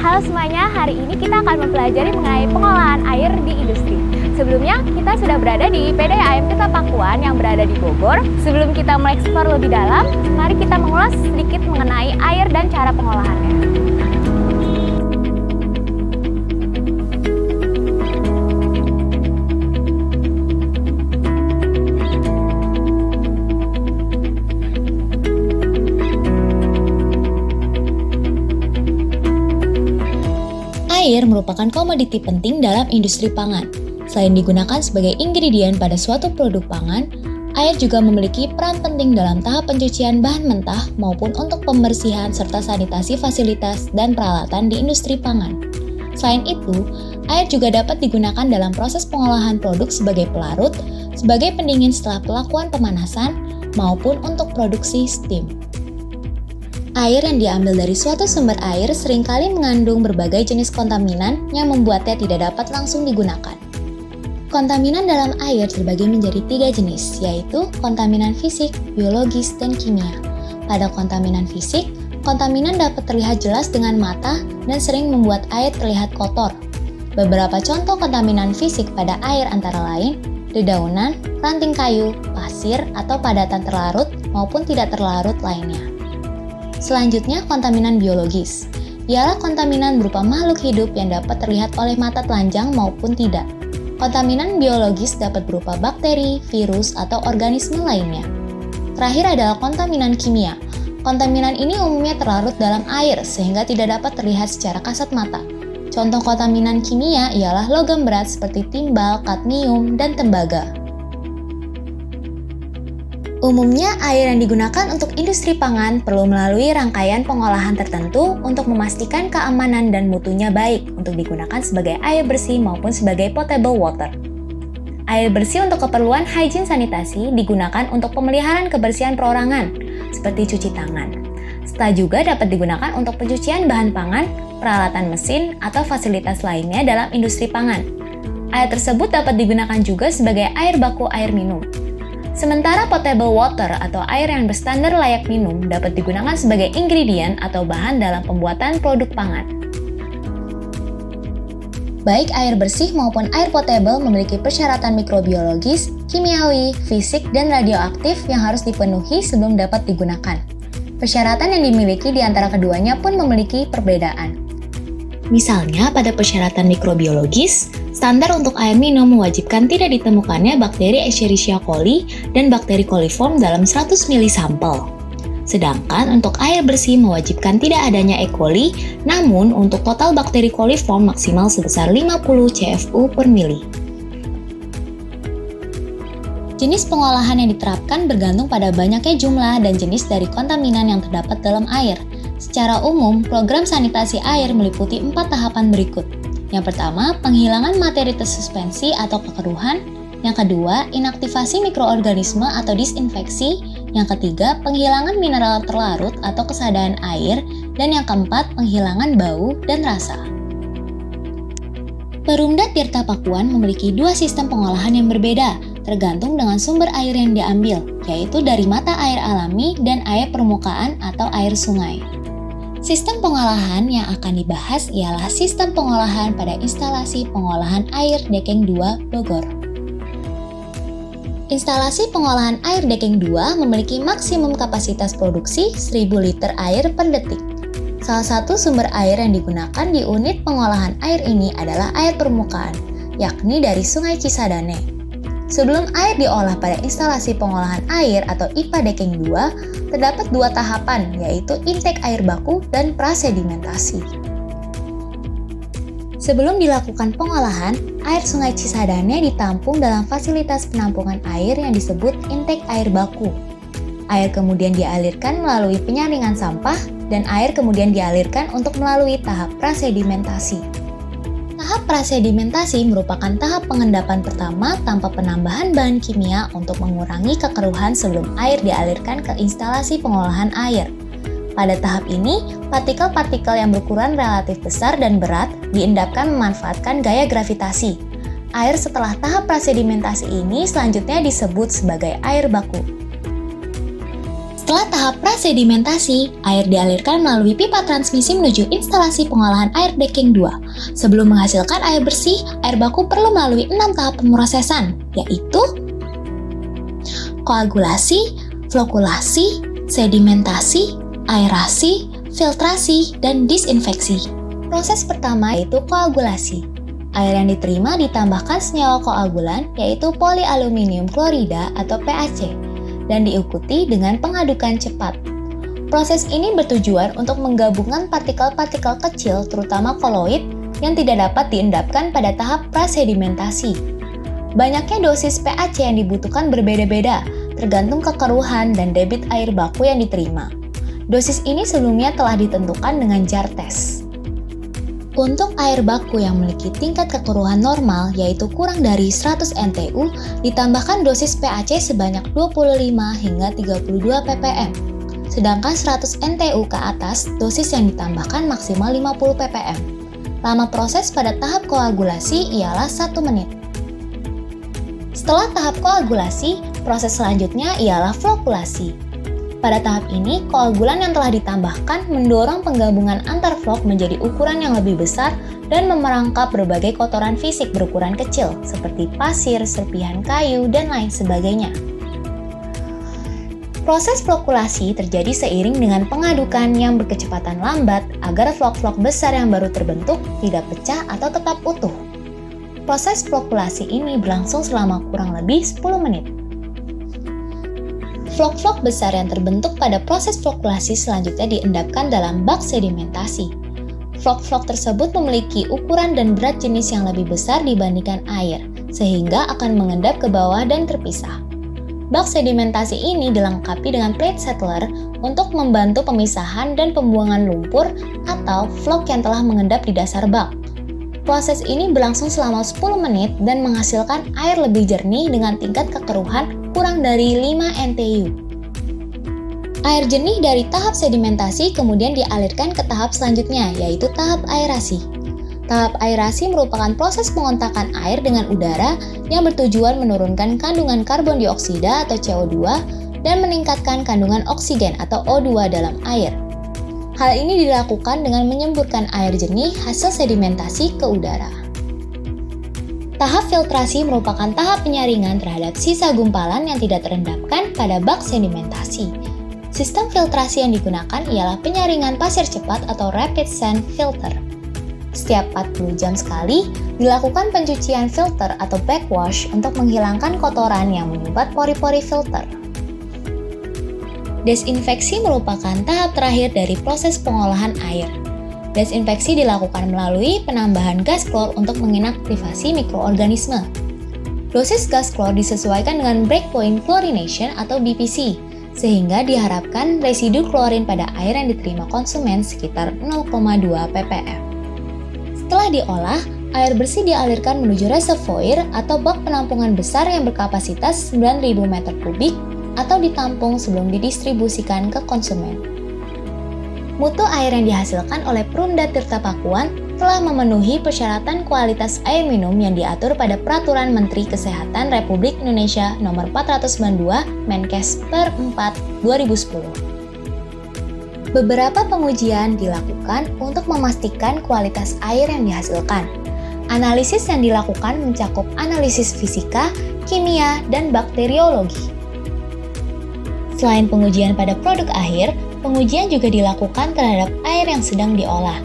Halo semuanya, hari ini kita akan mempelajari mengenai pengolahan air di industri. Sebelumnya, kita sudah berada di PDAM Tirta Pakuan yang berada di Bogor. Sebelum kita mengeksplor lebih dalam, mari kita mengulas sedikit mengenai air dan cara pengolahannya. Air merupakan komoditi penting dalam industri pangan. Selain digunakan sebagai ingredient pada suatu produk pangan, air juga memiliki peran penting dalam tahap pencucian bahan mentah maupun untuk pembersihan serta sanitasi fasilitas dan peralatan di industri pangan. Selain itu, air juga dapat digunakan dalam proses pengolahan produk sebagai pelarut, sebagai pendingin setelah pelakuan pemanasan, maupun untuk produksi steam. Air yang diambil dari suatu sumber air seringkali mengandung berbagai jenis kontaminan yang membuatnya tidak dapat langsung digunakan. Kontaminan dalam air terbagi menjadi 3 jenis, yaitu kontaminan fisik, biologis, dan kimia. Pada kontaminan fisik, kontaminan dapat terlihat jelas dengan mata dan sering membuat air terlihat kotor. Beberapa contoh kontaminan fisik pada air antara lain, dedaunan, ranting kayu, pasir, atau padatan terlarut maupun tidak terlarut lainnya. Selanjutnya, kontaminan biologis. Ialah kontaminan berupa makhluk hidup yang dapat terlihat oleh mata telanjang maupun tidak. Kontaminan biologis dapat berupa bakteri, virus, atau organisme lainnya. Terakhir adalah kontaminan kimia. Kontaminan ini umumnya terlarut dalam air sehingga tidak dapat terlihat secara kasat mata. Contoh kontaminan kimia ialah logam berat seperti timbal, kadmium, dan tembaga. Umumnya, air yang digunakan untuk industri pangan perlu melalui rangkaian pengolahan tertentu untuk memastikan keamanan dan mutunya baik untuk digunakan sebagai air bersih maupun sebagai potable water. Air bersih untuk keperluan hygiene sanitasi digunakan untuk pemeliharaan kebersihan perorangan, seperti cuci tangan. Setelah juga dapat digunakan untuk pencucian bahan pangan, peralatan mesin, atau fasilitas lainnya dalam industri pangan. Air tersebut dapat digunakan juga sebagai air baku air minum. Sementara potable water atau air yang berstandar layak minum dapat digunakan sebagai ingredient atau bahan dalam pembuatan produk pangan. Baik air bersih maupun air potable memiliki persyaratan mikrobiologis, kimiawi, fisik, dan radioaktif yang harus dipenuhi sebelum dapat digunakan. Persyaratan yang dimiliki di antara keduanya pun memiliki perbedaan. Misalnya, pada persyaratan mikrobiologis, standar untuk air minum mewajibkan tidak ditemukannya bakteri Escherichia coli dan bakteri coliform dalam 100 ml sampel. Sedangkan untuk air bersih mewajibkan tidak adanya E. coli, namun untuk total bakteri coliform maksimal sebesar 50 CFU per mili. Jenis pengolahan yang diterapkan bergantung pada banyaknya jumlah dan jenis dari kontaminan yang terdapat dalam air. Secara umum, program sanitasi air meliputi 4 tahapan berikut. Yang pertama, penghilangan materi tersuspensi atau kekeruhan. Yang kedua, inaktivasi mikroorganisme atau disinfeksi. Yang ketiga, penghilangan mineral terlarut atau kesadaan air. Dan yang keempat, penghilangan bau dan rasa. Perumda Tirta Pakuan memiliki 2 sistem pengolahan yang berbeda, tergantung dengan sumber air yang diambil, yaitu dari mata air alami dan air permukaan atau air sungai. Sistem pengolahan yang akan dibahas ialah sistem pengolahan pada instalasi pengolahan air Dekeng 2 Bogor. Instalasi pengolahan air Dekeng 2 memiliki maksimum kapasitas produksi 1000 liter air per detik. Salah satu sumber air yang digunakan di unit pengolahan air ini adalah air permukaan, yakni dari Sungai Cisadane. Sebelum air diolah pada instalasi pengolahan air atau IPA Dekeng 2, terdapat 2 tahapan, yaitu intake air baku dan prasedimentasi. Sebelum dilakukan pengolahan, air Sungai Cisadane ditampung dalam fasilitas penampungan air yang disebut intake air baku. Air kemudian dialirkan melalui penyaringan sampah, dan air kemudian dialirkan untuk melalui tahap prasedimentasi. Tahap prasedimentasi merupakan tahap pengendapan pertama tanpa penambahan bahan kimia untuk mengurangi kekeruhan sebelum air dialirkan ke instalasi pengolahan air. Pada tahap ini, partikel-partikel yang berukuran relatif besar dan berat diendapkan memanfaatkan gaya gravitasi. Air setelah tahap prasedimentasi ini selanjutnya disebut sebagai air baku. Setelah tahap prasedimentasi, air dialirkan melalui pipa transmisi menuju instalasi pengolahan air decking 2. Sebelum menghasilkan air bersih, air baku perlu melalui 6 tahap pemrosesan, yaitu koagulasi, flokulasi, sedimentasi, aerasi, filtrasi, dan disinfeksi. Proses pertama yaitu koagulasi. Air yang diterima ditambahkan senyawa koagulan yaitu polialuminium klorida atau PAC dan diikuti dengan pengadukan cepat. Proses ini bertujuan untuk menggabungkan partikel-partikel kecil terutama koloid yang tidak dapat diendapkan pada tahap prasedimentasi. Banyaknya dosis PAC yang dibutuhkan berbeda-beda tergantung kekeruhan dan debit air baku yang diterima. Dosis ini sebelumnya telah ditentukan dengan jar tes. Untuk air baku yang memiliki tingkat kekeruhan normal yaitu kurang dari 100 NTU, ditambahkan dosis PAC sebanyak 25 hingga 32 ppm. Sedangkan 100 NTU ke atas, dosis yang ditambahkan maksimal 50 ppm. Lama proses pada tahap koagulasi ialah 1 menit. Setelah tahap koagulasi, proses selanjutnya ialah flokulasi. Pada tahap ini, koagulan yang telah ditambahkan mendorong penggabungan antar flok menjadi ukuran yang lebih besar dan memerangkap berbagai kotoran fisik berukuran kecil seperti pasir, serpihan kayu, dan lain sebagainya. Proses flokulasi terjadi seiring dengan pengadukan yang berkecepatan lambat agar flok-flok besar yang baru terbentuk tidak pecah atau tetap utuh. Proses flokulasi ini berlangsung selama kurang lebih 10 menit. Flok-flok besar yang terbentuk pada proses flokulasi selanjutnya diendapkan dalam bak sedimentasi. Flok-flok tersebut memiliki ukuran dan berat jenis yang lebih besar dibandingkan air, sehingga akan mengendap ke bawah dan terpisah. Bak sedimentasi ini dilengkapi dengan plate settler untuk membantu pemisahan dan pembuangan lumpur atau flok yang telah mengendap di dasar bak. Proses ini berlangsung selama 10 menit dan menghasilkan air lebih jernih dengan tingkat kekeruhan kurang dari 5 NTU. Air jernih dari tahap sedimentasi kemudian dialirkan ke tahap selanjutnya, yaitu tahap aerasi. Tahap aerasi merupakan proses pengontakan air dengan udara yang bertujuan menurunkan kandungan karbon dioksida atau CO2 dan meningkatkan kandungan oksigen atau O2 dalam air. Hal ini dilakukan dengan menyemburkan air jernih hasil sedimentasi ke udara. Tahap filtrasi merupakan tahap penyaringan terhadap sisa gumpalan yang tidak terendapkan pada bak sedimentasi. Sistem filtrasi yang digunakan ialah penyaringan pasir cepat atau rapid sand filter. Setiap 40 jam sekali, dilakukan pencucian filter atau backwash untuk menghilangkan kotoran yang menyumbat pori-pori filter. Desinfeksi merupakan tahap terakhir dari proses pengolahan air. Desinfeksi dilakukan melalui penambahan gas klor untuk menginaktivasi mikroorganisme. Dosis gas klor disesuaikan dengan breakpoint chlorination atau BPC, sehingga diharapkan residu klorin pada air yang diterima konsumen sekitar 0,2 ppm. Setelah diolah, air bersih dialirkan menuju reservoir atau bak penampungan besar yang berkapasitas 9.000 meter kubik atau ditampung sebelum didistribusikan ke konsumen. Mutu air yang dihasilkan oleh Perumda Tirta Pakuan telah memenuhi persyaratan kualitas air minum yang diatur pada Peraturan Menteri Kesehatan Republik Indonesia Nomor 492 Menkes per 4 2010. Beberapa pengujian dilakukan untuk memastikan kualitas air yang dihasilkan. Analisis yang dilakukan mencakup analisis fisika, kimia, dan bakteriologi. Selain pengujian pada produk akhir, pengujian juga dilakukan terhadap air yang sedang diolah.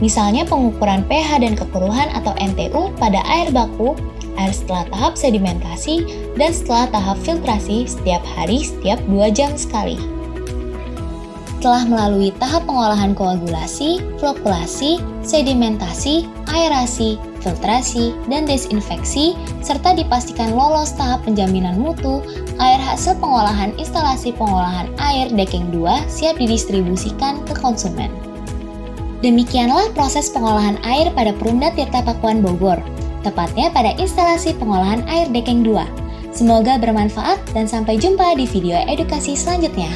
Misalnya pengukuran pH dan kekeruhan atau NTU pada air baku, air setelah tahap sedimentasi, dan setelah tahap filtrasi setiap hari setiap 2 jam sekali. Setelah melalui tahap pengolahan koagulasi, flokulasi, sedimentasi, aerasi, filtrasi, dan desinfeksi, serta dipastikan lolos tahap penjaminan mutu, air hasil pengolahan instalasi pengolahan air decking 2 siap didistribusikan ke konsumen. Demikianlah proses pengolahan air pada Perumda Tirta Pakuan Bogor, tepatnya pada instalasi pengolahan air decking 2. Semoga bermanfaat dan sampai jumpa di video edukasi selanjutnya.